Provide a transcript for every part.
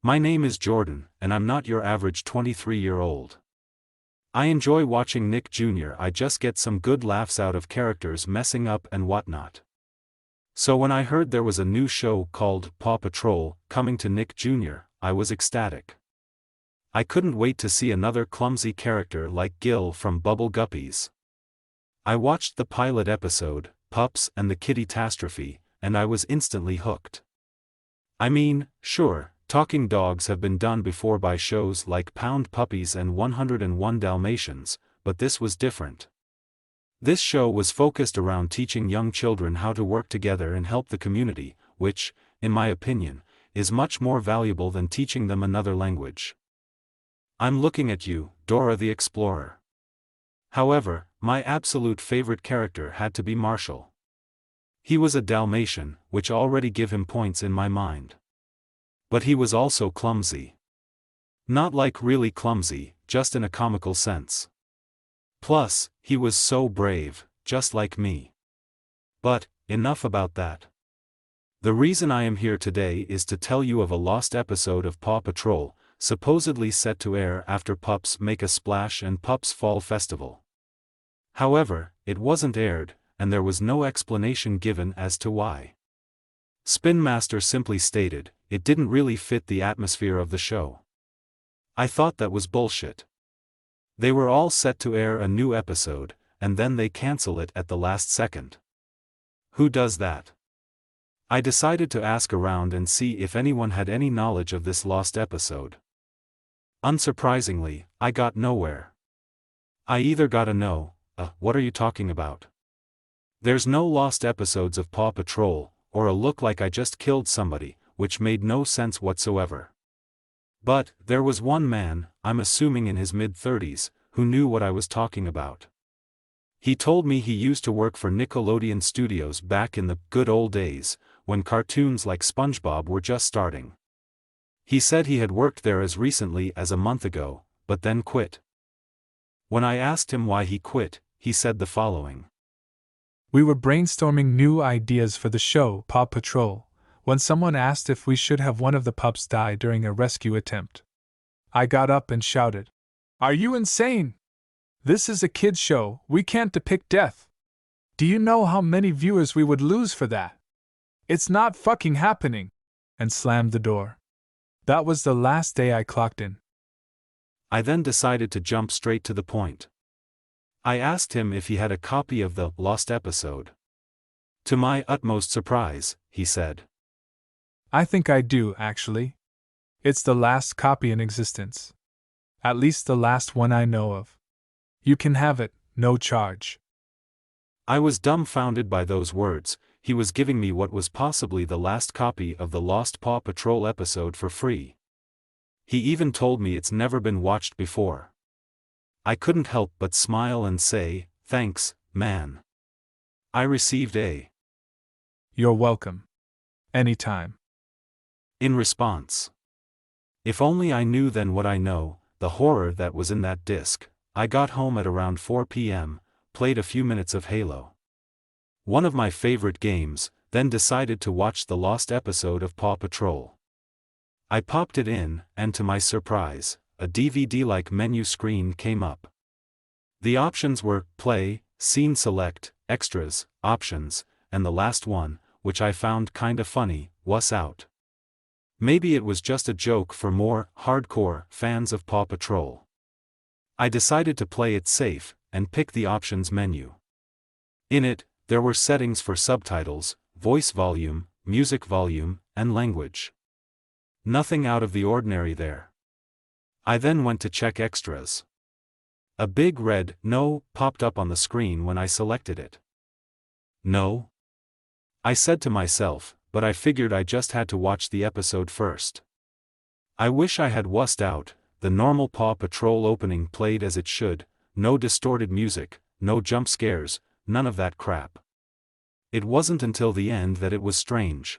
My name is Jordan, and I'm not your average 23-year-old. I enjoy watching Nick Jr. I just get some good laughs out of characters messing up and whatnot. So when I heard there was a new show called Paw Patrol coming to Nick Jr., I was ecstatic. I couldn't wait to see another clumsy character like Gil from Bubble Guppies. I watched the pilot episode, Pups and the Kitty-tastrophe, and I was instantly hooked. I mean, sure, talking dogs have been done before by shows like Pound Puppies and 101 Dalmatians, but this was different. This show was focused around teaching young children how to work together and help the community, which, in my opinion, is much more valuable than teaching them another language. I'm looking at you, Dora the Explorer. However, my absolute favorite character had to be Marshall. He was a Dalmatian, which already give him points in my mind. But he was also clumsy. Not like really clumsy, just in a comical sense. Plus, he was so brave, just like me. But, enough about that. The reason I am here today is to tell you of a lost episode of Paw Patrol, supposedly set to air after Pups Make a Splash and Pups Fall Festival. However, it wasn't aired, and there was no explanation given as to why. Spin Master simply stated, it didn't really fit the atmosphere of the show. I thought that was bullshit. They were all set to air a new episode, and then they cancel it at the last second. Who does that? I decided to ask around and see if anyone had any knowledge of this lost episode. Unsurprisingly, I got nowhere. I either got a no, what are you talking about? There's no lost episodes of Paw Patrol, or a look like I just killed somebody, which made no sense whatsoever. But, there was one man, I'm assuming in his mid-30s, who knew what I was talking about. He told me he used to work for Nickelodeon Studios back in the good old days, when cartoons like SpongeBob were just starting. He said he had worked there as recently as a month ago, but then quit. When I asked him why he quit, he said the following. We were brainstorming new ideas for the show Paw Patrol, when someone asked if we should have one of the pups die during a rescue attempt. I got up and shouted, "Are you insane? This is a kids' show, we can't depict death. Do you know how many viewers we would lose for that? It's not fucking happening," and slammed the door. That was the last day I clocked in. I then decided to jump straight to the point. I asked him if he had a copy of the lost episode. To my utmost surprise, he said, I think I do, actually. It's the last copy in existence. At least the last one I know of. You can have it, no charge. I was dumbfounded by those words. He was giving me what was possibly the last copy of the lost Paw Patrol episode for free. He even told me it's never been watched before. I couldn't help but smile and say, "Thanks, man." I received a "You're welcome. Anytime." in response. If only I knew then what I know, the horror that was in that disc. I got home at around 4 p.m., played a few minutes of Halo, one of my favorite games, then decided to watch the lost episode of Paw Patrol. I popped it in, and to my surprise, a DVD-like menu screen came up. The options were play, scene select, extras, options, and the last one, which I found kinda funny, was out. Maybe it was just a joke for more hardcore fans of Paw Patrol. I decided to play it safe, and pick the options menu. In it, there were settings for subtitles, voice volume, music volume, and language. Nothing out of the ordinary there. I then went to check extras. A big red "No" popped up on the screen when I selected it. No? I said to myself, but I figured I just had to watch the episode first. I wish I had wussed out. The normal Paw Patrol opening played as it should, no distorted music, no jump scares, none of that crap. It wasn't until the end that it was strange.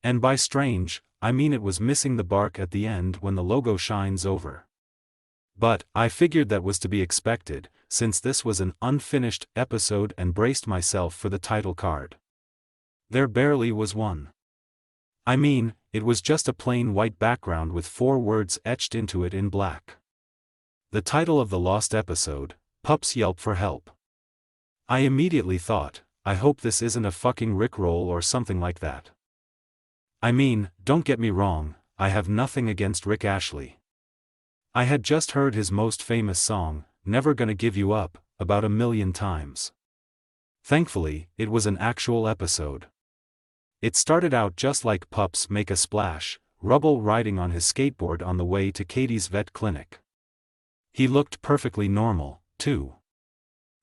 And by strange, I mean it was missing the bark at the end when the logo shines over. But, I figured that was to be expected, since this was an unfinished episode, and braced myself for the title card. There barely was one. I mean, it was just a plain white background with 4 words etched into it in black. The title of the lost episode, Pups Yelp for Help. I immediately thought, I hope this isn't a fucking Rickroll or something like that. I mean, don't get me wrong, I have nothing against Rick Ashley. I had just heard his most famous song, Never Gonna Give You Up, about 1,000,000 times. Thankfully, it was an actual episode. It started out just like Pups Make a Splash, Rubble riding on his skateboard on the way to Katie's vet clinic. He looked perfectly normal, too.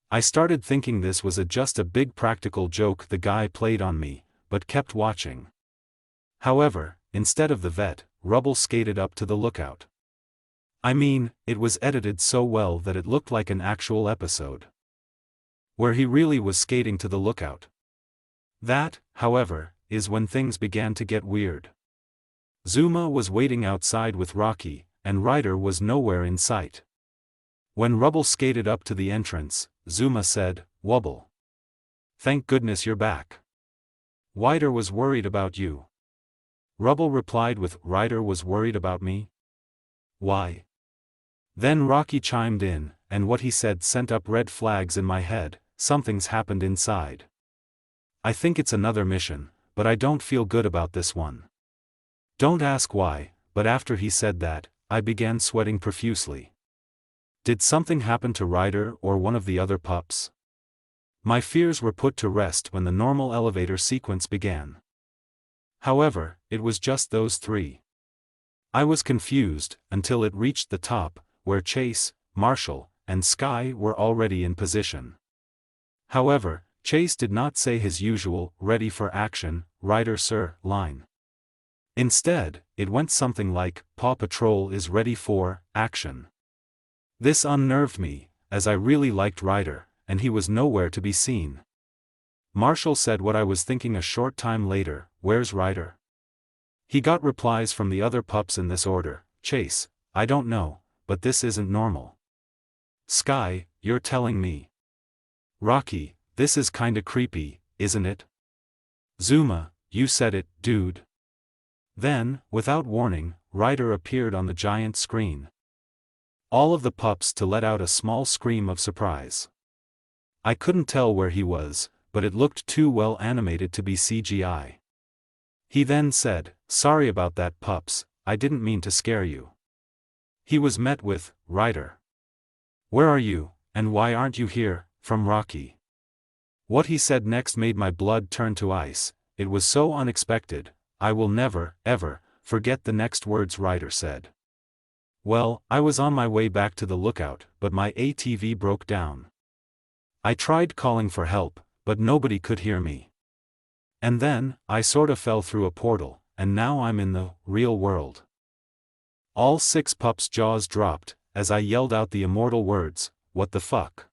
I started thinking this was just a big practical joke the guy played on me, but kept watching. However, instead of the vet, Rubble skated up to the lookout. I mean, it was edited so well that it looked like an actual episode, where he really was skating to the lookout. That, however, is when things began to get weird. Zuma was waiting outside with Rocky, and Ryder was nowhere in sight. When Rubble skated up to the entrance, Zuma said, "Wubble. Thank goodness you're back. Ryder was worried about you." Rubble replied with, "Ryder was worried about me? Why?" Then Rocky chimed in, and what he said sent up red flags in my head. Something's happened inside. I think it's another mission, but I don't feel good about this one. Don't ask why, but after he said that, I began sweating profusely. Did something happen to Ryder or one of the other pups? My fears were put to rest when the normal elevator sequence began. However, it was just those 3. I was confused, until it reached the top, where Chase, Marshall, and Sky were already in position. However, Chase did not say his usual, "Ready for action, Ryder sir," line. Instead, it went something like, "Paw Patrol is ready for action." This unnerved me, as I really liked Ryder, and he was nowhere to be seen. Marshall said what I was thinking a short time later, "Where's Ryder?" He got replies from the other pups in this order: Chase, "I don't know, but this isn't normal." Sky, "You're telling me." Rocky, "This is kinda creepy, isn't it?" Zuma, "You said it, dude." Then, without warning, Ryder appeared on the giant screen. All of the pups to let out a small scream of surprise. I couldn't tell where he was, but it looked too well animated to be CGI. He then said, "Sorry about that, pups, I didn't mean to scare you." He was met with, "Ryder. Where are you, and why aren't you here?" from Rocky. What he said next made my blood turn to ice. It was so unexpected. I will never, ever, forget the next words Ryder said. Well, I was on my way back to the lookout, but my ATV broke down. I tried calling for help, but nobody could hear me. And then, I sorta fell through a portal, and now I'm in the real world. All 6 pups' jaws dropped, as I yelled out the immortal words, "What the fuck?"